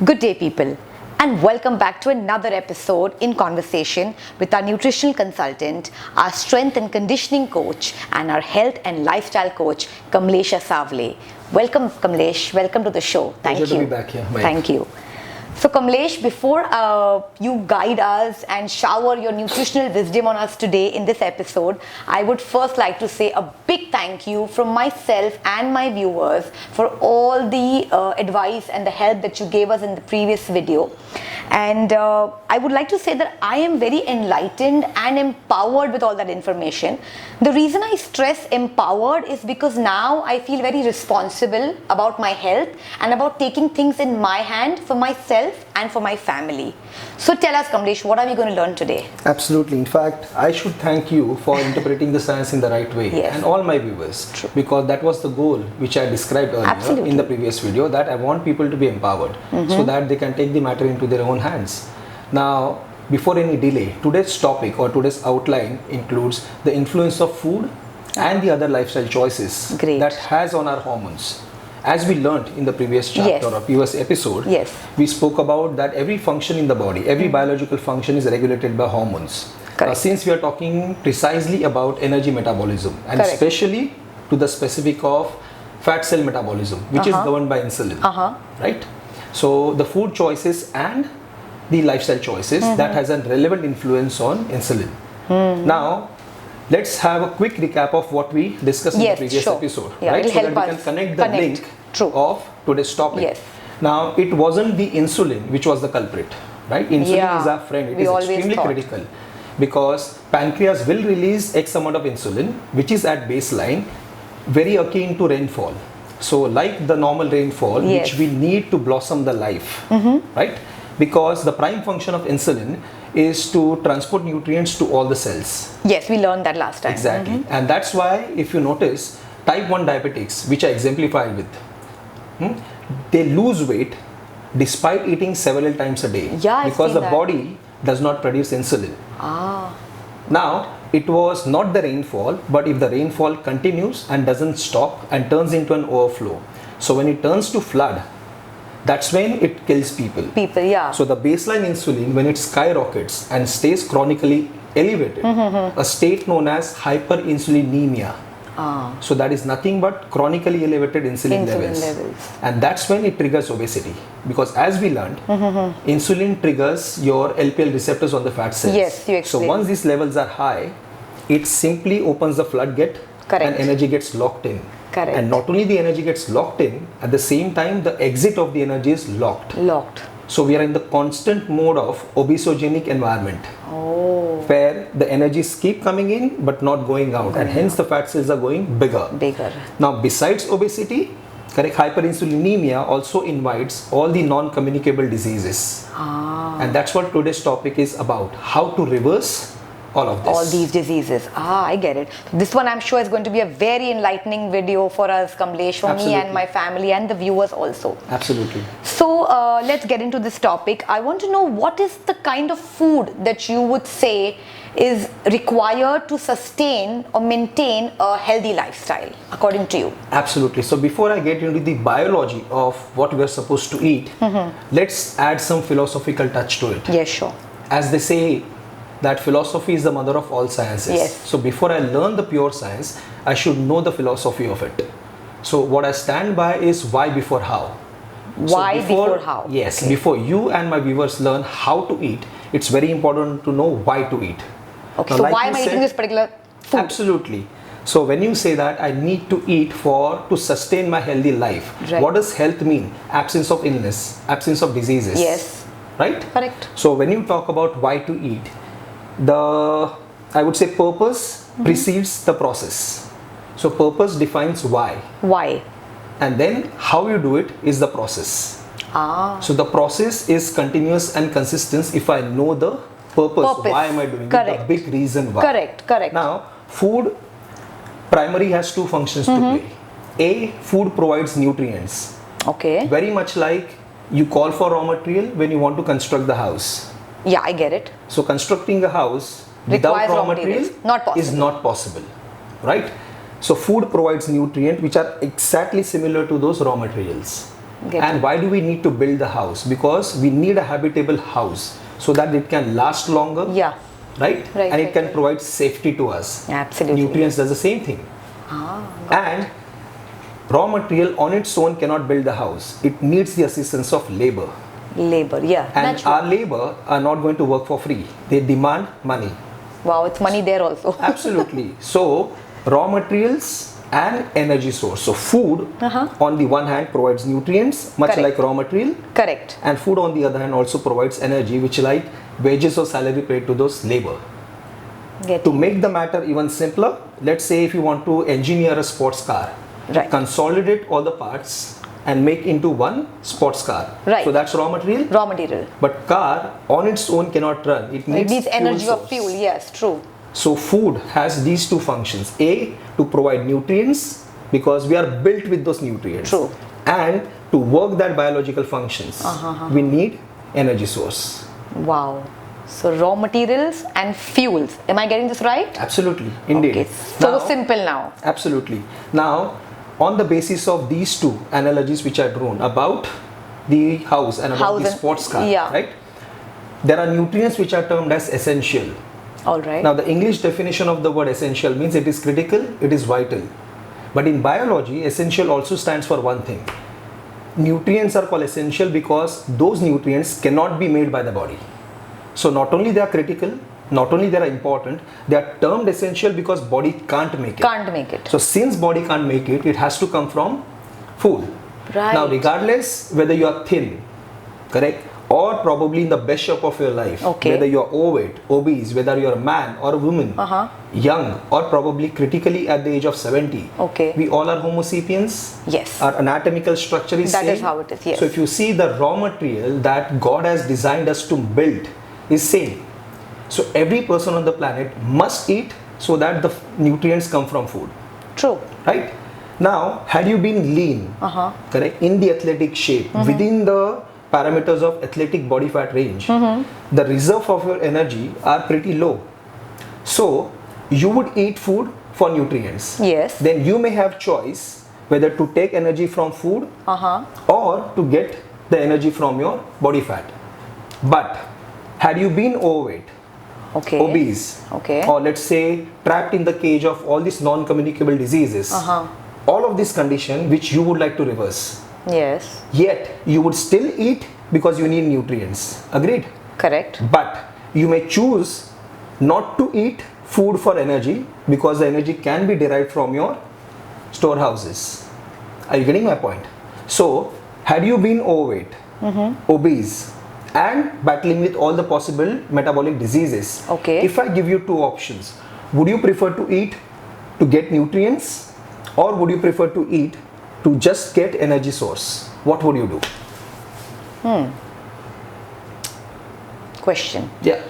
Good day, people, and welcome back to another episode in conversation with our nutritional consultant, our strength and conditioning coach, and our health and lifestyle coach, Kamlesh Savle. Welcome, Kamlesh. Welcome to the show. Thank you. Pleasure to be back here. Thank you. So, Kamlesh, before you guide us and shower your nutritional wisdom on us today in this episode, I would first like to say a big thank you from myself and my viewers for all the advice and the help that you gave us in the previous video. And I would like to say that I am very enlightened and empowered with all that information. The reason I stress empowered is because now I feel very responsible about my health and about taking things in my hand for myself and for my family. So tell us, Kamlesh, what are we going to learn today? Absolutely. In fact, I should thank you for interpreting the science in the right way. Yes. And all my viewers. True. Because that was the goal which I described earlier Absolutely. in the previous video, that I want people to be empowered so that they can take the matter into their own hands. Now, before any delay, today's topic or today's outline includes the influence of food and the other lifestyle choices that has on our hormones. As we learned in the previous chapter or previous episode, we spoke about that every function in the body, every biological function is regulated by hormones. Since we are talking precisely about energy metabolism and especially to the specific of fat cell metabolism, which is governed by insulin, right? So the food choices and the lifestyle choices that has a relevant influence on insulin. Now, let's have a quick recap of what we discussed in the previous episode, right? So that we can connect the link of today's topic. Now, it wasn't the insulin which was the culprit, right? Insulin is our friend. It is extremely critical because pancreas will release X amount of insulin, which is at baseline, very akin to rainfall. So, like the normal rainfall, which we need to blossom the life, right? Because the prime function of insulin is to transport nutrients to all the cells. Yes, we learned that last time. Exactly. And that's why, if you notice, type 1 diabetics, which I exemplified with, they lose weight despite eating several times a day. Because the body does not produce insulin. Now, it was not the rainfall, but if the rainfall continues and doesn't stop and turns into an overflow. So when it turns to flood, that's when it kills people. So the baseline insulin, when it skyrockets and stays chronically elevated, a state known as hyperinsulinemia. So that is nothing but chronically elevated insulin levels. And that's when it triggers obesity. Because as we learned, insulin triggers your LPL receptors on the fat cells. So once these levels are high, it simply opens the floodgate and energy gets locked in. And not only the energy gets locked in, at the same time the exit of the energy is locked. So we are in the constant mode of obesogenic environment, where the energies keep coming in but not going out, and hence the fat cells are going bigger. Now, besides obesity, hyperinsulinemia also invites all the non-communicable diseases. And that's what today's topic is about, how to reverse all of this. All these diseases. I get it. This one I'm sure is going to be a very enlightening video for us, Kamlesh, for me and my family and the viewers also. Absolutely. So let's get into this topic. I want to know, what is the kind of food that you would say is required to sustain or maintain a healthy lifestyle, according to you? Absolutely. So before I get into the biology of what we are supposed to eat, let's add some philosophical touch to it. Yes, sure. As they say, that philosophy is the mother of all sciences. So before I learn the pure science, I should know the philosophy of it. So what I stand by is why before how. Why before how? Yes, before you and my viewers learn how to eat, it's very important to know why to eat. Now, so why am I eating this particular food? Absolutely. So when you say that I need to eat to sustain my healthy life, what does health mean? Absence of illness, absence of diseases. Right? Correct. So when you talk about why to eat, I would say purpose precedes the process. So purpose defines why. And then how you do it is the process. So the process is continuous and consistent if I know the purpose. Why am I doing it? The big reason why. Now, food primary has two functions to play. A, food provides nutrients. Very much like you call for raw material when you want to construct the house. Yeah, I get it. So constructing a house without raw material is not possible, right? So food provides nutrients which are exactly similar to those raw materials. And why do we need to build the house? Because we need a habitable house so that it can last longer. Yeah. Right? And it can provide safety to us. Absolutely. Nutrients does the same thing. And raw material on its own cannot build the house. It needs the assistance of labor. Labor, yeah. And our labor are not going to work for free. They demand money. Wow, it's money there also. Absolutely. So, raw materials and energy source. So, food on the one hand provides nutrients, much like raw material. Correct. And food on the other hand also provides energy, which like wages or salary paid to those labor. To make the matter even simpler, let's say if you want to engineer a sports car, consolidate all the parts and make into one sports car. So that's raw material. Raw material. But car on its own cannot run. It needs energy of fuel. Yes, true. So food has these two functions. A, to provide nutrients because we are built with those nutrients. True. And to work that biological functions, we need energy source. Wow. So raw materials and fuels. Am I getting this right? Absolutely. Indeed. Okay. So simple now. Absolutely. Now, on the basis of these two analogies which are drawn about the house and about the sports car, right? There are nutrients which are termed as essential. All right. Now, the English definition of the word essential means it is critical, it is vital. But in biology, essential also stands for one thing. Nutrients are called essential because those nutrients cannot be made by the body. So not only they are critical, not only they are important, they are termed essential because body can't make it. Can't make it. So since body can't make it, it has to come from food. Right. Now regardless whether you are thin, correct, or probably in the best shape of your life, whether you are overweight, obese, whether you are a man or a woman, young or probably critically at the age of 70, we all are Homo sapiens. Yes. Our anatomical structure is same. That is how it is, yes. So if you see the raw material that God has designed us to build is same. So every person on the planet must eat so that the nutrients come from food. True. Right? Now, had you been lean, correct, in the athletic shape, within the parameters of athletic body fat range, the reserve of your energy are pretty low. So, you would eat food for nutrients. Yes. Then you may have choice whether to take energy from food or to get the energy from your body fat. But had you been overweight, obese, or let's say trapped in the cage of all these non-communicable diseases, all of this condition which you would like to reverse. Yes. Yet you would still eat because you need nutrients. Agreed? Correct. But you may choose not to eat food for energy because the energy can be derived from your storehouses. Are you getting my point? So, had you been overweight, obese, and battling with all the possible metabolic diseases, if I give you two options, would you prefer to eat to get nutrients or would you prefer to eat to just get energy source? What would you do? Question. Yeah.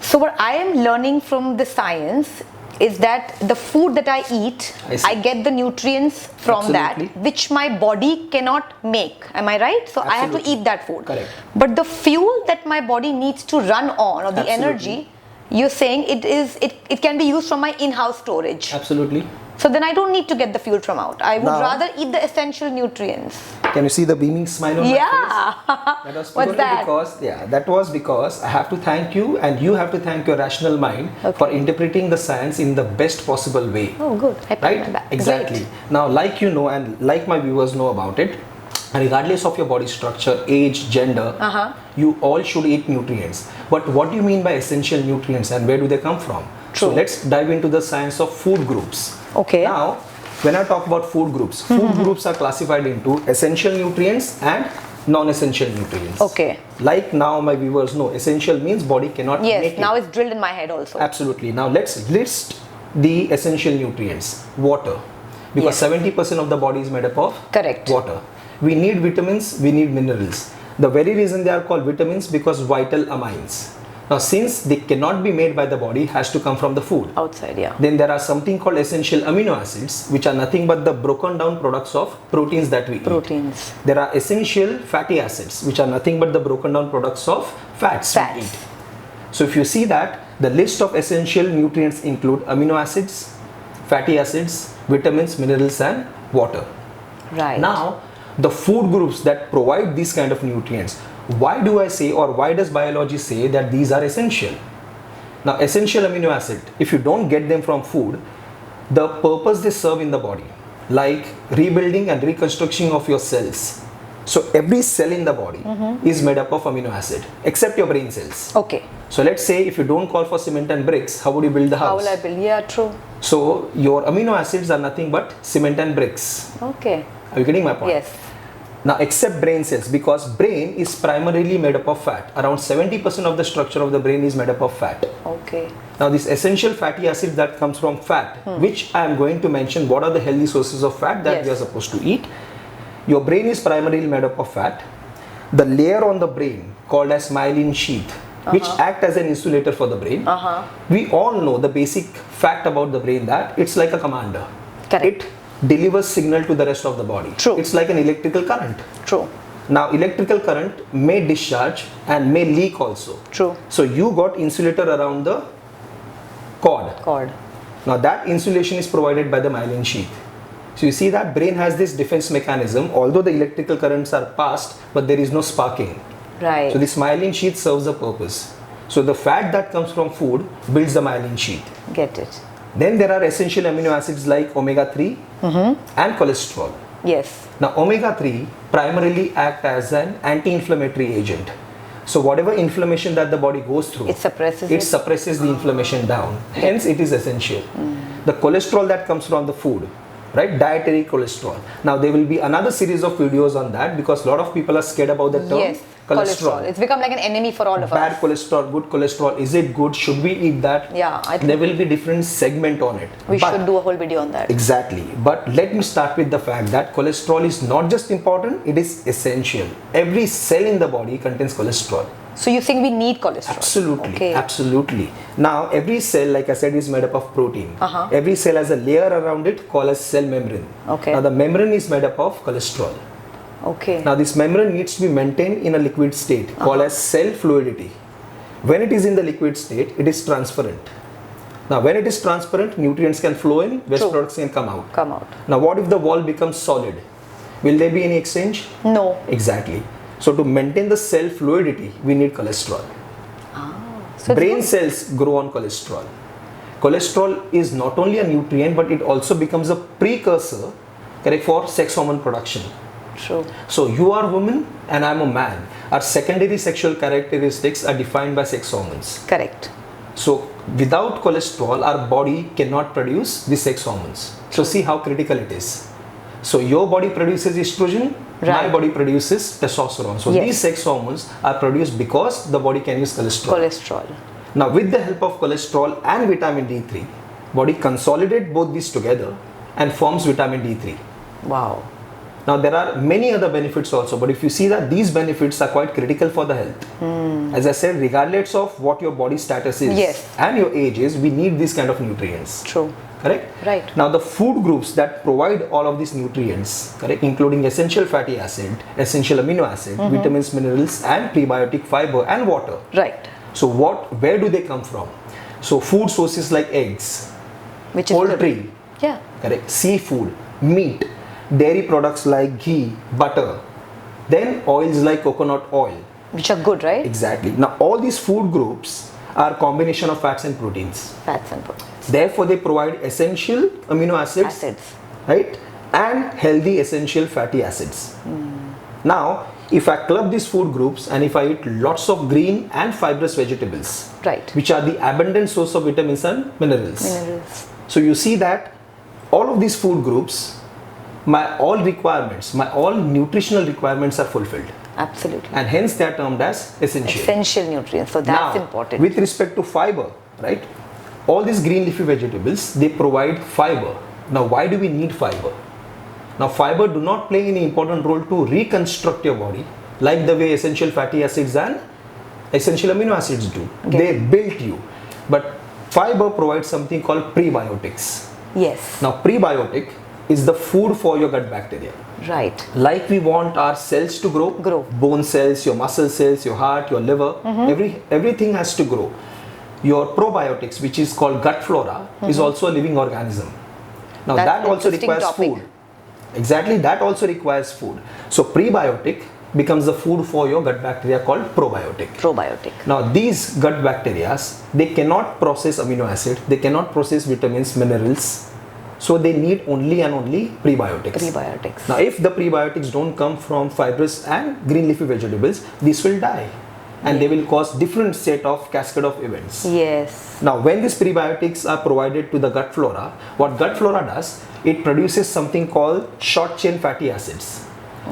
So what I am learning from the science is that the food that I eat, I get the nutrients from that which my body cannot make. Am I right? So I have to eat that food. Correct. But the fuel that my body needs to run on, or the energy, you're saying it can be used from my in-house storage. Absolutely. So then I don't need to get the fuel from out. I would rather eat the essential nutrients. Can you see the beaming smile on my face? That was What's that? Because, that was because I have to thank you and you have to thank your rational mind for interpreting the science in the best possible way. Oh, good. Right? Exactly. Great. Now, like you know and like my viewers know about it, regardless of your body structure, age, gender, you all should eat nutrients. But what do you mean by essential nutrients and where do they come from? True. So let's dive into the science of food groups. Now, when I talk about food groups are classified into essential nutrients and non-essential nutrients. Like now my viewers know, essential means body cannot make it. Yes, now it's drilled in my head also. Absolutely. Now let's list the essential nutrients. Water. Because 70% of the body is made up of water. We need vitamins, we need minerals. The very reason they are called vitamins because vital amines. Now since they cannot be made by the body, has to come from the food. Outside, Then there are something called essential amino acids which are nothing but the broken down products of proteins that we eat. There are essential fatty acids which are nothing but the broken down products of fats. We eat. So if you see that, the list of essential nutrients include amino acids, fatty acids, vitamins, minerals and water. Right. Now, the food groups that provide these kind of nutrients. Why do I say, or why does biology say that these are essential? Now, essential amino acid, if you don't get them from food, the purpose they serve in the body, like rebuilding and reconstruction of your cells. So every cell in the body is made up of amino acid, except your brain cells. Okay. So let's say if you don't call for cement and bricks, how would you build the house? How will I build? Yeah, true. So your amino acids are nothing but cement and bricks. Okay. Are you getting my point? Yes. Now, except brain cells, because brain is primarily made up of fat. Around 70% of the structure of the brain is made up of fat. Okay. Now, this essential fatty acid that comes from fat, which I am going to mention what are the healthy sources of fat that we are supposed to eat. Your brain is primarily made up of fat. The layer on the brain called as myelin sheath, which act as an insulator for the brain. We all know the basic fact about the brain, that it's like a commander. Correct. It delivers signal to the rest of the body. True. It's like an electrical current. True. Now, electrical current may discharge and may leak also. True. So you got insulator around the cord. Now that insulation is provided by the myelin sheath. So you see that brain has this defense mechanism, although the electrical currents are passed, but there is no sparking. Right. So this myelin sheath serves a purpose. So the fat that comes from food builds the myelin sheath. Get it. Then there are essential amino acids like omega-3 and cholesterol. Yes. Now omega-3 primarily act as an anti-inflammatory agent. So whatever inflammation that the body goes through, it suppresses the inflammation down. Hence it is essential. The cholesterol that comes from the food, right? Dietary cholesterol. Now there will be another series of videos on that, because a lot of people are scared about the term cholesterol. It's become like an enemy for all of us. Bad cholesterol, good cholesterol. Is it good? Should we eat that? Yeah, I think there will be different segment on it. We should do a whole video on that. Exactly. But let me start with the fact that cholesterol is not just important, it is essential. Every cell in the body contains cholesterol. So you think we need cholesterol? Absolutely. Okay. Absolutely. Now every cell, like I said, is made up of protein. Every cell has a layer around it called as cell membrane. Okay. Now the membrane is made up of cholesterol. Okay. Now this membrane needs to be maintained in a liquid state called as cell fluidity. When it is in the liquid state, it is transparent. Now when it is transparent, nutrients can flow in, waste products can come out. Now what if the wall becomes solid? Will there be any exchange? No. Exactly. So to maintain the cell fluidity, we need cholesterol. So brain cells grow on cholesterol. Cholesterol is not only a nutrient, but it also becomes a precursor, correct, for sex hormone production. True. So you are a woman and I'm a man. Our secondary sexual characteristics are defined by sex hormones. Correct. So without cholesterol, our body cannot produce the sex hormones. So see how critical it is. So your body produces estrogen, my body produces testosterone. So these sex hormones are produced because the body can use cholesterol. Now with the help of cholesterol and vitamin D3, body consolidate both these together and forms vitamin D3. Wow. Now there are many other benefits also, but if you see that these benefits are quite critical for the health. As I said, regardless of what your body status is and your age is, we need these kind of nutrients. True. Correct? Right. Now the food groups that provide all of these nutrients, correct, including essential fatty acid, essential amino acid, vitamins, minerals, and prebiotic fiber and water. Right. So where do they come from? So food sources like eggs, which is poultry, correct, seafood, meat, dairy products like ghee, butter, then oils like coconut oil, which are good, right? Exactly. Now all these food groups are a combination of fats and proteins. Therefore they provide essential amino acids, right, and healthy essential fatty acids. Now if I club these food groups and if I eat lots of green and fibrous vegetables, which are the abundant source of vitamins and minerals. So you see that all of these food groups, all nutritional requirements are fulfilled. Absolutely. And hence they are termed as essential. Essential nutrients. So that's now, important. With respect to fiber, right? All these green leafy vegetables, they provide fiber. Now why do we need fiber? Now fiber do not play any important role to reconstruct your body like the way essential fatty acids and essential amino acids do. They built you. But fiber provides something called prebiotics. Yes. Now prebiotic is the food for your gut bacteria. Right. Like we want our cells to grow. Bone cells, your muscle cells, your heart, your liver, everything has to grow. Your probiotics, which is called gut flora, is also a living organism. Now that also requires food. Exactly, that also requires food. So prebiotic becomes the food for your gut bacteria called probiotic. Probiotic. Now these gut bacteria, they cannot process amino acid, they cannot process vitamins, minerals. So they need only and only prebiotics. Prebiotics. Now if the prebiotics don't come from fibrous and green leafy vegetables, these will die. And they will cause different set of cascade of events. Yes. Now when these prebiotics are provided to the gut flora, what gut flora does, it produces something called short chain fatty acids.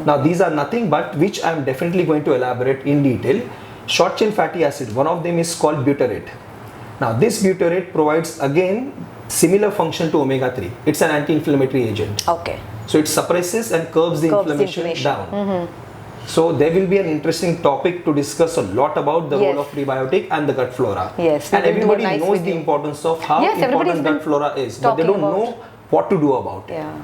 Now these are nothing but, which I am definitely going to elaborate in detail. Short chain fatty acid, one of them is called butyrate. Now this butyrate provides again similar function to omega-3. It's an anti-inflammatory agent. Okay. So it suppresses and curbs the inflammation down. So there will be an interesting topic to discuss a lot about the role of prebiotic and the gut flora. Yes. And everybody knows the importance of how important gut flora is, but they don't know what to do about it. Yeah.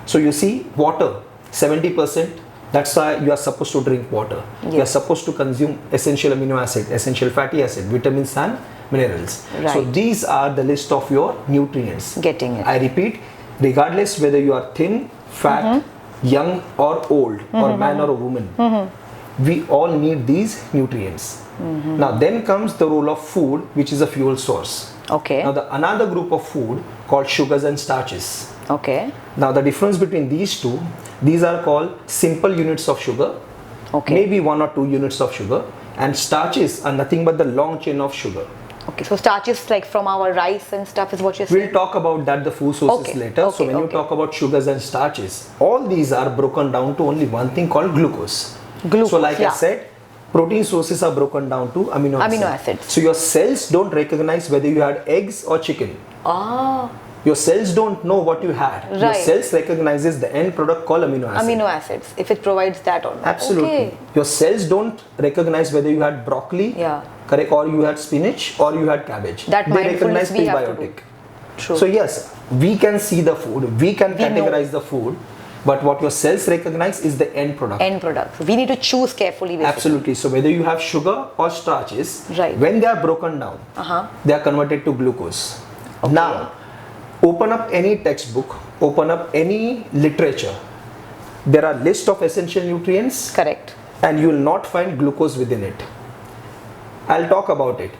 So you see, water, 70%, that's why you are supposed to drink water. Yes. You are supposed to consume essential amino acid, essential fatty acid, vitamins and minerals. Right. So these are the list of your nutrients. Getting it. I repeat, regardless whether you are thin, fat, young or old, or man or a woman, we all need these nutrients. Now then comes the role of food, which is a fuel source. Okay. Now another group of food called sugars and starches. Okay. Now the difference between these two, these are called simple units of sugar, maybe 1 or 2 units of sugar, and starches are nothing but the long chain of sugar. Okay, so starches like from our rice and stuff is what you're saying? We'll talk about that, the food sources later. So when you talk about sugars and starches, all these are broken down to only one thing called glucose. So like I said, protein sources are broken down to amino acids. So your cells don't recognize whether you had eggs or chicken. Your cells don't know what you had. Your cells recognizes the end product called amino acids. Amino acids, if it provides that or not. Absolutely. Your cells don't recognize whether you had broccoli, correct, or you had spinach, or you had cabbage. That they recognize prebiotic. True. So yes, we can see the food, we can categorize the food, but what your cells recognize is the end product. End product. We need to choose carefully. Basically. Absolutely. So whether you have sugar or starches, when they are broken down, they are converted to glucose. Now, open up any textbook, open up any literature. There are list of essential nutrients. Correct. And you will not find glucose within it. I'll talk about it.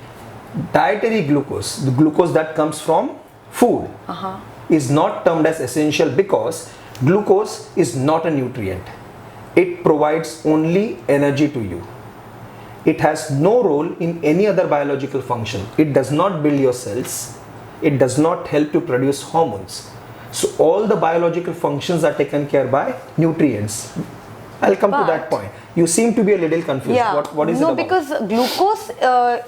Dietary glucose, the glucose that comes from food, is not termed as essential because glucose is not a nutrient. It provides only energy to you. It has no role in any other biological function. It does not build your cells. It does not help to produce hormones. So all the biological functions are taken care by nutrients. I'll come to that point. You seem to be a little confused. What is it about? No, because glucose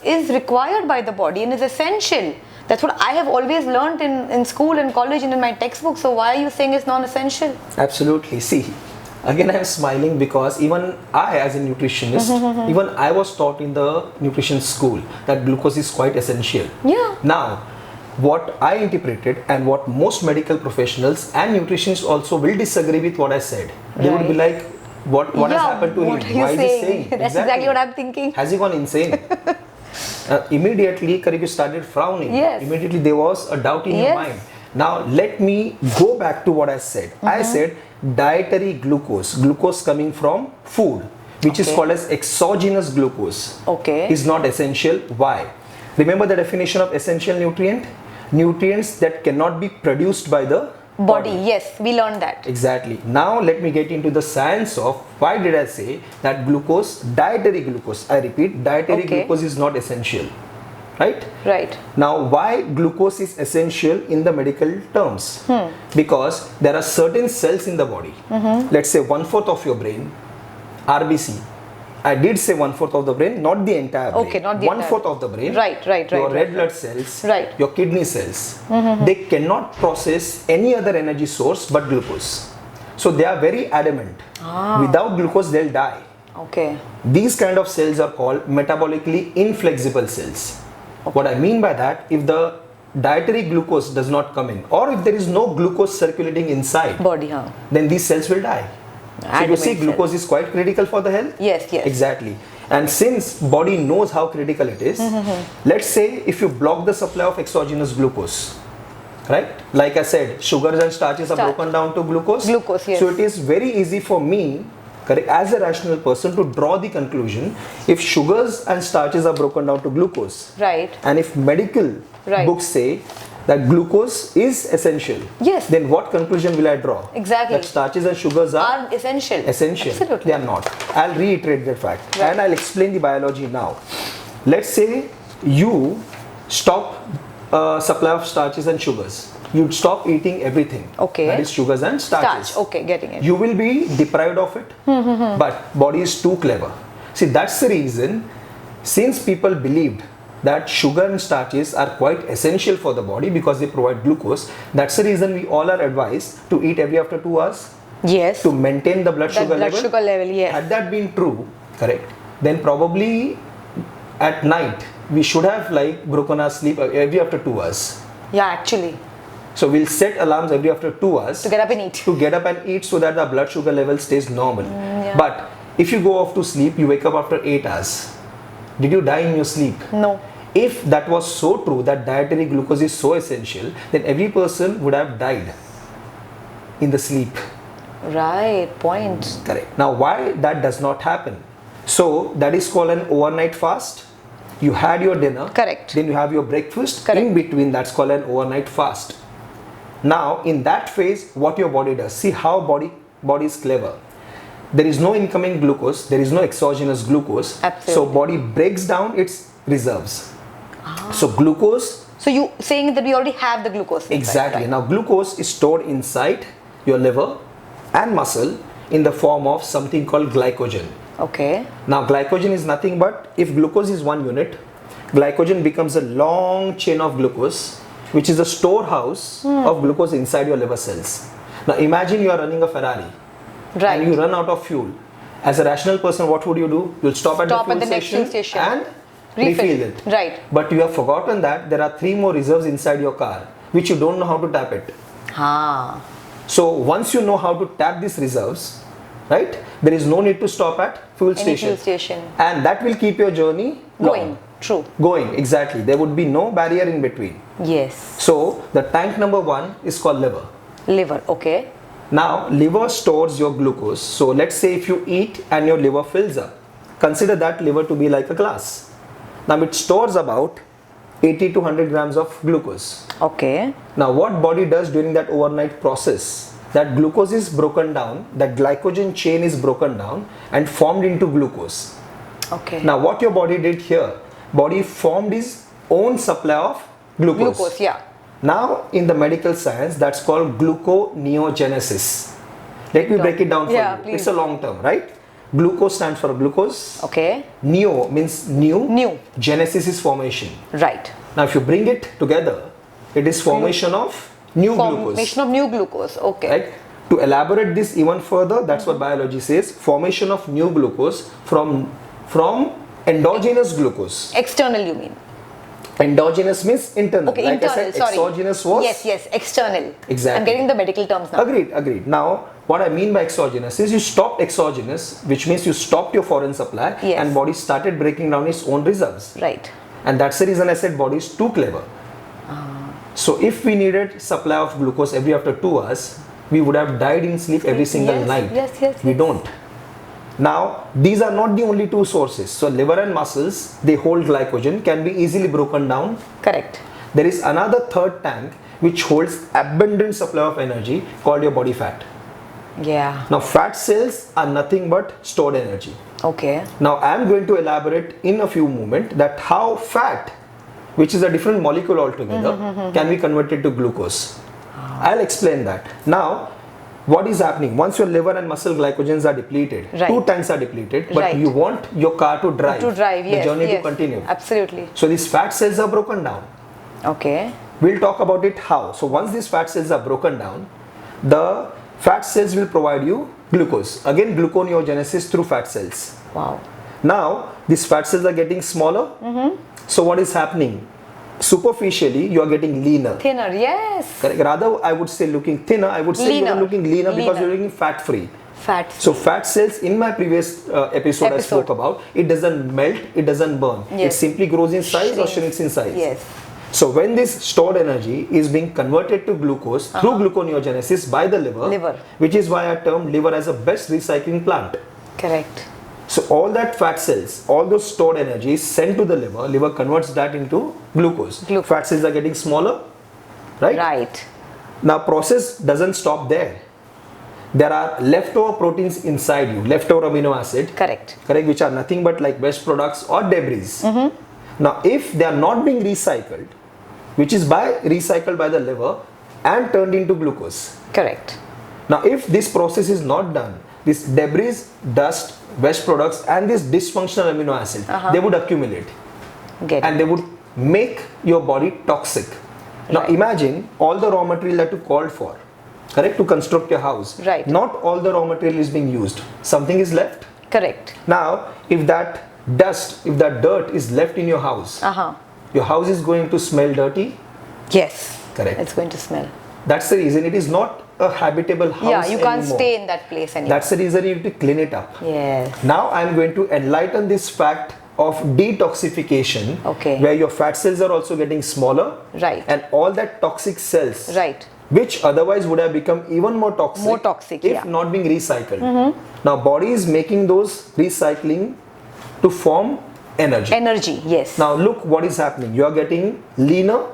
is required by the body and is essential. That's what I have always learned in school and college and in my textbook. So why are you saying it's non-essential? Absolutely. See, again I'm smiling because even I, as a nutritionist, even I was taught in the nutrition school that glucose is quite essential. Now, what I interpreted and what most medical professionals and nutritionists also will disagree with what I said. They would be like, what has happened to him? Why is he saying? That's exactly what I'm thinking. Has he gone insane? Immediately, Kariki started frowning. Immediately there was a doubt in your mind. Now let me go back to what I said. I said dietary glucose, glucose coming from food, which is called as exogenous glucose, is not essential. Why? Remember the definition of essential nutrient? Nutrients that cannot be produced by the body. Yes, we learned that. Exactly. Now let me get into the science of why did I say that glucose, dietary glucose, I repeat, dietary glucose is not essential. Right? Right. Now why glucose is essential in the medical terms? Because there are certain cells in the body, let's say 1/4 of your brain, RBC. I did say 1/4 of the brain, not the entire brain. Not the 1/4 of the brain. Right. Your red blood cells, your kidney cells, they cannot process any other energy source but glucose. So they are very adamant. Without glucose, they'll die. These kind of cells are called metabolically inflexible cells. What I mean by that, if the dietary glucose does not come in, or if there is no glucose circulating inside body, then these cells will die. So you see, glucose is quite critical for the health. Yes. Exactly. And since body knows how critical it is, let's say if you block the supply of exogenous glucose, Right? Like I said, sugars and starches are broken down to glucose. Glucose, yes. So it is very easy for me, correct, as a rational person to draw the conclusion if sugars and starches are broken down to glucose. Right. And if medical books say that glucose is essential, yes, then what conclusion will I draw? Exactly. That starches and sugars are essential. Essential. Absolutely. They are not. I'll reiterate that fact and I'll explain the biology now. Let's say you stop supply of starches and sugars. You'd stop eating everything. Okay. That is sugars and starches. Starch. Okay, getting it. You will be deprived of it. But body is too clever. See, that's the reason, since people believed that sugar and starches are quite essential for the body because they provide glucose, that's the reason we all are advised to eat every after 2 hours. Yes. To maintain the blood sugar level. Blood sugar level, yes. Had that been true, correct, then probably at night we should have like broken our sleep every after 2 hours. Yeah, actually. So we'll set alarms every after 2 hours. To get up and eat. To get up and eat so that the blood sugar level stays normal. But if you go off to sleep, you wake up after 8 hours. Did you die in your sleep? No. If that was so true, that dietary glucose is so essential, then every person would have died in the sleep. Right, point. Correct. Now, why that does not happen? So, that is called an overnight fast. You had your dinner. Correct. Then you have your breakfast. Correct. In between, that's called an overnight fast. Now, in that phase, what your body does, see how body is clever. There is no incoming glucose, there is no exogenous glucose. Absolutely. So, body breaks down its reserves. So, glucose. So, you saying that we already have the glucose inside, Exactly. right? Now, glucose is stored inside your liver and muscle in the form of something called glycogen. Okay. Now, glycogen is nothing but, if glucose is 1 unit, glycogen becomes a long chain of glucose, which is a storehouse of glucose inside your liver cells. Now, imagine you are running a Ferrari. Right. And you run out of fuel. As a rational person, what would you do? You'll stop at the fuel next fuel station and refill it. Right. But you have forgotten that there are 3 more reserves inside your car, which you don't know how to tap it. So once you know how to tap these reserves, right, there is no need to stop at fuel station. And that will keep your journey going. long. True. Going, exactly. There would be no barrier in between. Yes. So the tank number 1 is called liver. Liver, okay. Now, liver stores your glucose. So let's say if you eat and your liver fills up, consider that liver to be like a glass. Now it stores about 80 to 100 grams of glucose. Okay. Now what body does during that overnight process, that glucose is broken down, that glycogen chain is broken down and formed into glucose. Okay. Now what your body did here, body formed its own supply of glucose. Glucose, yeah. Now in the medical science, that's called gluconeogenesis. Let me break it down for you. Please. It's a long term, right? Glucose stands for glucose. Okay. Neo means new. New. Genesis is formation. Right. Now if you bring it together, it is formation of new glucose. Formation of new glucose, okay. Right? To elaborate this even further, that's what biology says, formation of new glucose from endogenous glucose. External, you mean? Endogenous means internal. Okay, like internal, I said, sorry. exogenous was? Yes, external. Exactly. I'm getting the medical terms now. Agreed. Now, what I mean by exogenous is you stopped exogenous, which means you stopped your foreign supply and body started breaking down its own reserves. Right. And that's the reason I said body is too clever. So if we needed supply of glucose every after 2 hours, we would have died in sleep every single night. Yes. We don't. Now, these are not the only 2 sources. So liver and muscles, they hold glycogen, can be easily broken down. Correct. There is another third tank which holds abundant supply of energy called your body fat. Yeah. Now, fat cells are nothing but stored energy. Okay. Now, I am going to elaborate in a few moments that how fat, which is a different molecule altogether, can be converted to glucose. I'll explain that. Now, what is happening? Once your liver and muscle glycogens are depleted, 2 tanks are depleted, but you want your car to drive. The journey to continue. Absolutely. So these fat cells are broken down. Okay. We'll talk about it how. So once these fat cells are broken down, the fat cells will provide you glucose. Again, gluconeogenesis through fat cells. Wow. Now, these fat cells are getting smaller. So what is happening? Superficially, you are getting leaner. Thinner, yes. Correct. Rather, I would say looking thinner. I would say you are looking leaner because you're looking fat free. So fat cells, in my previous episode I spoke about, it doesn't melt, it doesn't burn. It simply grows in size or shrinks in size. Yes. So when this stored energy is being converted to glucose through gluconeogenesis by the liver, which is why I term liver as a best recycling plant. Correct. So all that fat cells, all those stored energy is sent to the liver converts that into glucose. Fat cells are getting smaller, right? Right. Now process doesn't stop there. There are leftover proteins inside you, leftover amino acid. Correct. Correct, which are nothing but like waste products or debris. Now if they are not being recycled, which is recycled by the liver and turned into glucose. Correct. Now if this process is not done, this debris, dust, waste products and this dysfunctional amino acid, they would accumulate. And they would make your body toxic. Now imagine all the raw material that you called for, correct, to construct your house. Right. Not all the raw material is being used. Something is left. Correct. Now if that dust, if that dirt is left in your house, your house is going to smell dirty. Yes. Correct. It's going to smell. That's the reason it is not a habitable house Yeah, you can't anymore. stay in that place anymore. That's the reason you need to clean it up. Yes. Now I'm going to enlighten this fact of detoxification, where your fat cells are also getting smaller, right, and all that toxic cells, right, which otherwise would have become even more toxic, if not being recycled. Now body is making those recycling to form energy. Yes. Now look what is happening. You are getting leaner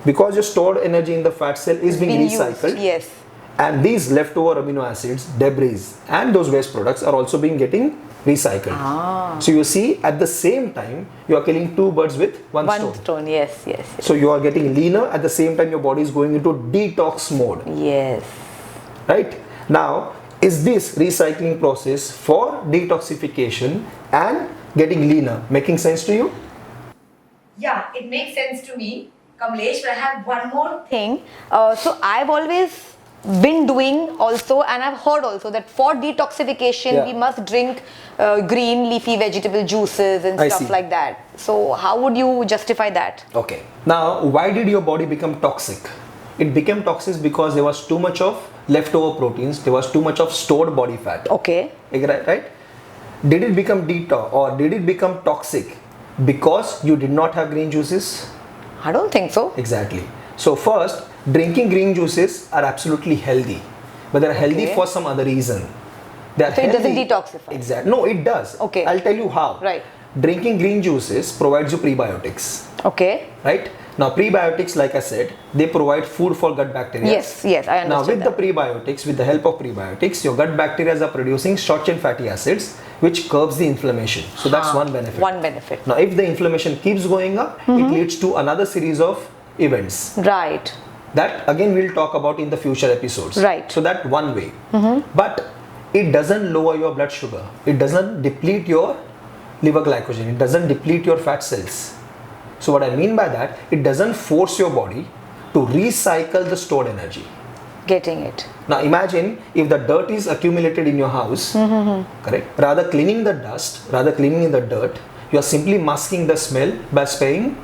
because your stored energy in the fat cell is being recycled. Used. Yes. And these leftover amino acids, debris and those waste products are also getting recycled. So you see, at the same time you are killing two birds with one stone. Yes. So you are getting leaner, at the same time your body is going into detox mode. Yes. Right? Now, is this recycling process for detoxification and getting leaner making sense to you? Yeah, it makes sense to me, Kamlesh, but I have one more thing. So I've always been doing also, and I've heard also, that for detoxification we must drink green leafy vegetable juices and stuff like that. So how would you justify that? Okay. Now, why did your body become toxic? It became toxic because there was too much of leftover proteins, there was too much of stored body fat. Okay. Right? Did it become or did it become toxic because you did not have green juices? I don't think so. Exactly. So first, drinking green juices are absolutely healthy, but they are healthy for some other reason. They are so healthy. It doesn't detoxify. Exactly. No, it does. Okay. I'll tell you how. Right. Drinking green juices provides you prebiotics. Okay. Right. Now prebiotics, like I said, they provide food for gut bacteria. Yes, I understand. Now with the prebiotics, with the help of prebiotics, your gut bacteria are producing short chain fatty acids, which curbs the inflammation. So that's one benefit. One benefit. Now if the inflammation keeps going up, it leads to another series of events. Right. That again we'll talk about in the future episodes. Right. So that one way. But it doesn't lower your blood sugar. It doesn't deplete your liver glycogen. It doesn't deplete your fat cells. So what I mean by that, it doesn't force your body to recycle the stored energy. Getting it. Now imagine if the dirt is accumulated in your house, correct? Rather cleaning the dust, rather cleaning the dirt, you are simply masking the smell by spraying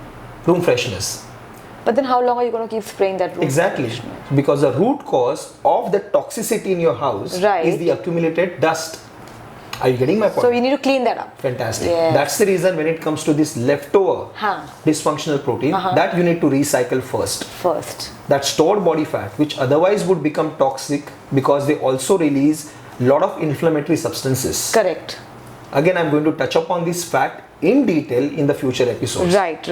room freshness. But then how long are you going to keep spraying that room? Exactly. Because the root cause of the toxicity in your house is the accumulated dust. Are you getting my point? So you need to clean that up. Fantastic. Yes. That's the reason when it comes to this leftover dysfunctional protein, that you need to recycle first. That stored body fat, which otherwise would become toxic because they also release a lot of inflammatory substances. Correct. Again, I'm going to touch upon this fact in detail in the future episodes. Right.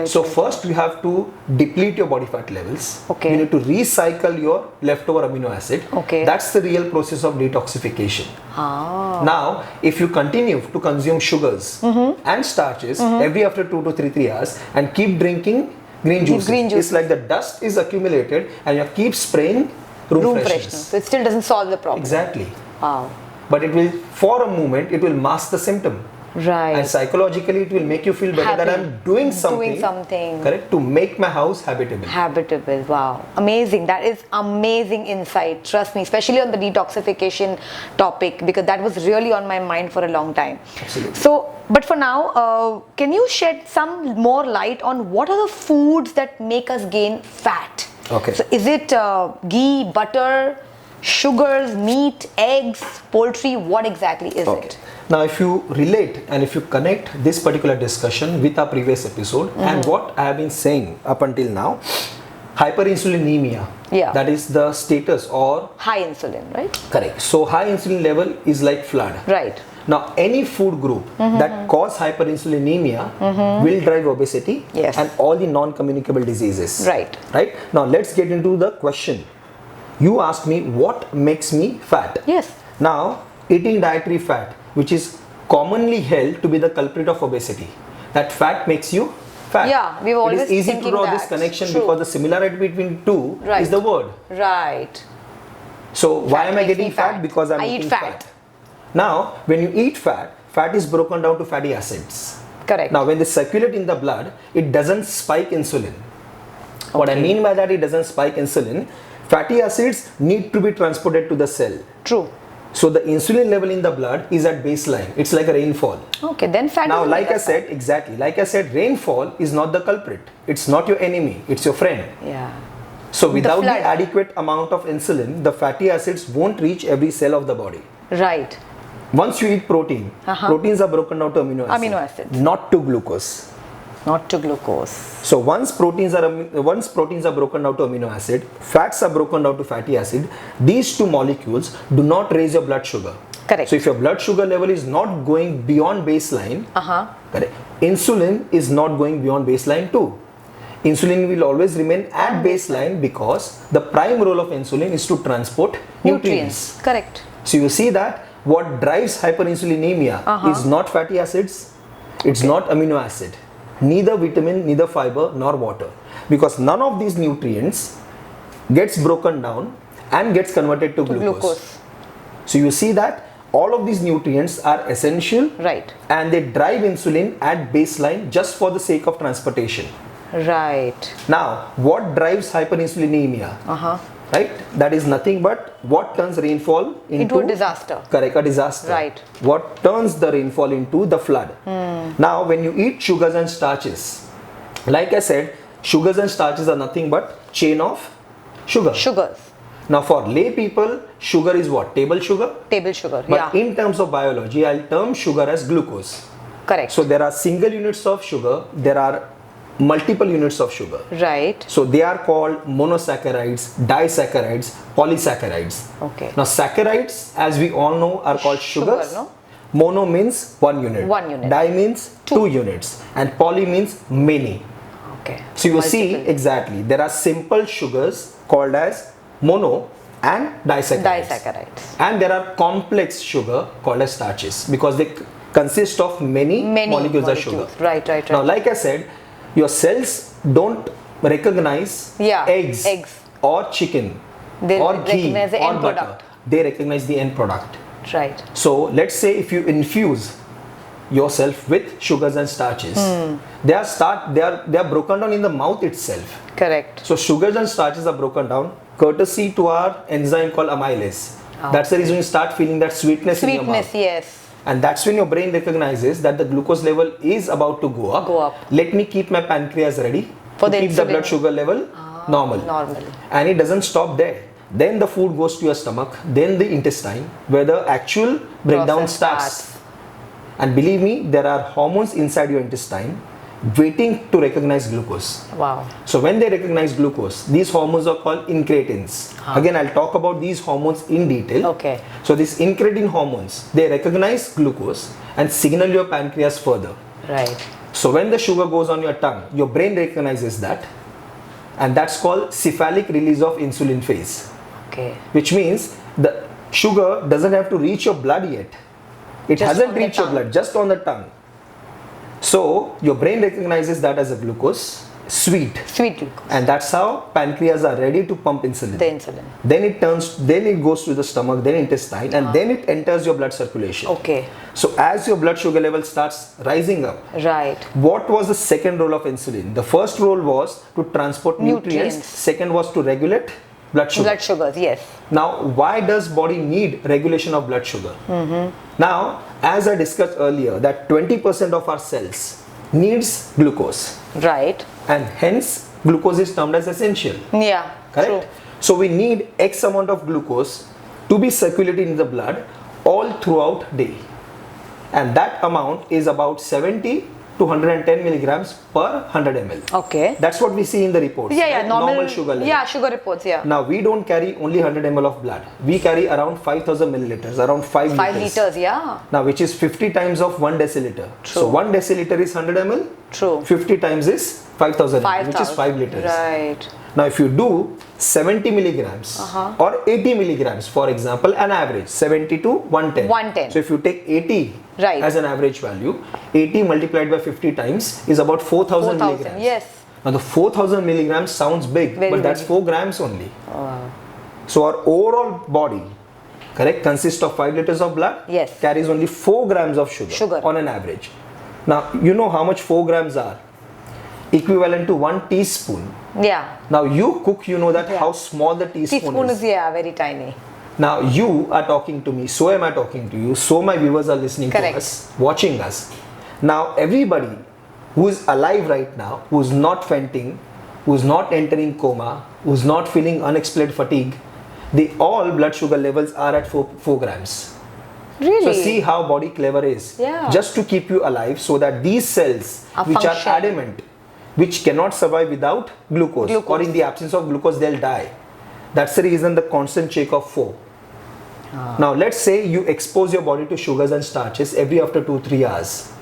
So first you have to deplete your body fat levels. Okay. You need to recycle your leftover amino acid. Okay. That's the real process of detoxification. Now, if you continue to consume sugars and starches every after 2 to 3 hours and keep drinking green juice, it's like the dust is accumulated and you keep spraying room freshness. So it still doesn't solve the problem. Exactly. Wow. But it will, for a moment, it will mask the symptom. Right. And psychologically it will make you feel better that I'm doing something. Correct, to make my house habitable. Wow, amazing. That is amazing insight, trust me, especially on the detoxification topic, because that was really on my mind for a long time. Absolutely. So, but for now, can you shed some more light on what are the foods that make us gain fat? Okay. So is it ghee, butter, Sugars, meat, eggs, poultry, what exactly is it? Now, if you relate and if you connect this particular discussion with our previous episode and what I have been saying up until now, hyperinsulinemia, that is the status or high insulin, right? Correct. So high insulin level is like flood. Right. Now, any food group that cause hyperinsulinemia will drive obesity and all the non-communicable diseases. Right. Right. Now, let's get into the question. You asked me what makes me fat. Yes. Now, eating dietary fat, which is commonly held to be the culprit of obesity, that fat makes you fat. Yeah, we've always It is easy to draw this connection because the similarity between two is the word. Right. So why am I getting fat? Because I'm eating fat. Now, when you eat fat, fat is broken down to fatty acids. Correct. Now, when they circulate in the blood, it doesn't spike insulin. What I mean by that, it doesn't spike insulin. Fatty acids need to be transported to the cell. True. So the insulin level in the blood is at baseline. It's like a rainfall. Okay, then fat. Now, like I said, like I said, rainfall is not the culprit. It's not your enemy. It's your friend. Yeah. So without the adequate amount of insulin, the fatty acids won't reach every cell of the body. Right. Once you eat protein, proteins are broken down to amino acids. Not to glucose. Not to glucose. So once proteins are broken down to amino acid, fats are broken down to fatty acid. These two molecules do not raise your blood sugar. Correct. So if your blood sugar level is not going beyond baseline, correct, insulin is not going beyond baseline too. Insulin will always remain at baseline because the prime role of insulin is to transport nutrients. Correct. So you see that what drives hyperinsulinemia is not fatty acids, it's not amino acid, neither vitamin, neither fiber, nor water, because none of these nutrients gets broken down and gets converted to glucose. So you see that all of these nutrients are essential, right, and they drive insulin at baseline just for the sake of transportation. Right. Now, what drives hyperinsulinemia? Right? That is nothing but what turns rainfall into a disaster. Correct, a disaster. Right. What turns the rainfall into the flood. Now, when you eat sugars and starches, like I said, sugars and starches are nothing but chain of sugars. Now, for lay people, sugar is what? Table sugar? Table sugar, But in terms of biology, I'll term sugar as glucose. Correct. So, there are single units of sugar, there are multiple units of sugar. Right. So they are called monosaccharides, disaccharides, polysaccharides. Okay. Now saccharides, as we all know, are called sugars. No? Mono means 1 unit. 1 unit. Di means 2 units. And poly means many. Okay. So you see exactly, there are simple sugars called as mono and disaccharides. And there are complex sugar called as starches because they consist of many molecules of sugar. Right. Now, like I said, your cells don't recognize eggs or chicken or ghee or butter. They recognize the end product. Right. So let's say if you infuse yourself with sugars and starches, they are broken down in the mouth itself. Correct. So sugars and starches are broken down courtesy to our enzyme called amylase. That's the reason you start feeling that sweetness in your mouth. Yes. And that's when your brain recognizes that the glucose level is about to go up. Let me keep my pancreas ready to keep the blood sugar level normal. And it doesn't stop there. Then the food goes to your stomach, then the intestine, where the actual breakdown starts. And believe me, there are hormones inside your intestine waiting to recognize glucose. Wow. So when they recognize glucose, these hormones are called incretins. Again, I'll talk about these hormones in detail. Okay. So these incretin hormones, they recognize glucose and signal your pancreas further. Right. So when the sugar goes on your tongue, your brain recognizes that, and that's called cephalic release of insulin phase. Okay. Which means the sugar doesn't have to reach your blood yet. It hasn't reached your blood, just on the tongue. So your brain recognizes that as a glucose, sweet glucose, and that's how pancreas are ready to pump insulin. The insulin. Then it goes to the stomach, then intestine, and then it enters your blood circulation. Okay. So as your blood sugar level starts rising up, right, what was the second role of insulin? The first role was to transport nutrients. Second was to regulate blood sugar. Blood sugars, yes. Now, why does body need regulation of blood sugar? Now, as I discussed earlier, that 20% of our cells needs glucose. Right. And hence, glucose is termed as essential. Yeah. Correct? True. So we need X amount of glucose to be circulated in the blood all throughout day. And that amount is about 70 to 110 milligrams per 100 ml. Okay. That's what we see in the reports. Yeah, right? normal sugar level. Yeah, sugar reports, yeah. Now we don't carry only 100 ml of blood. We carry around 5,000 milliliters, around 5 liters. 5 liters, yeah. Now which is 50 times of 1 deciliter. True. So 1 deciliter is 100 ml. True. 50 times is 5,000 ml, which is 5 liters. Right. Now if you do 70 milligrams or 80 milligrams, for example, an average 70 to 110. 110. So if you take 80 as an average value, 80 multiplied by 50 times is about 4,000 milligrams. Yes. Now the 4,000 milligrams sounds big, but that's 4 grams only. So our overall body, correct, consists of 5 liters of blood, carries only 4 grams of sugar on an average. Now you know how much 4 grams are? Equivalent to 1 teaspoon. Yeah. Now you cook, you know that how small the teaspoon is. Teaspoon is very tiny. Now you are talking to me, so am I talking to you, so my viewers are listening to us, watching us. Now everybody who is alive right now, who is not fainting, who is not entering coma, who is not feeling unexplained fatigue, all blood sugar levels are at 4 grams. Really? So see how body clever is. Yeah. Just to keep you alive so that these cells which are adamant, which cannot survive without glucose, or in the absence of glucose they'll die. That's the reason the constant check of 4. Now let's say you expose your body to sugars and starches every after 2-3 hours.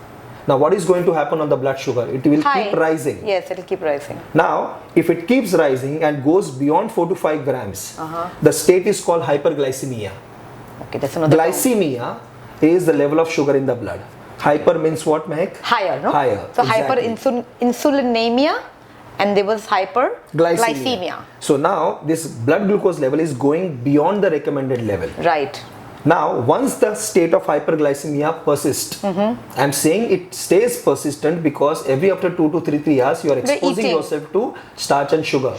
Now what is going to happen on the blood sugar? It will keep rising. Yes, it will keep rising. Now if it keeps rising and goes beyond 4 to 5 grams, the state is called hyperglycemia. Okay, that's another Glycemia is the level of sugar in the blood. Hyper means what, Mehak? Higher, no? Higher. So hyperinsulinemia and there was hyperglycemia. So now this blood glucose level is going beyond the recommended level. Right. Now once the state of hyperglycemia persists, I'm saying it stays persistent because every after 2 to 3 hours you are exposing yourself to starch and sugar.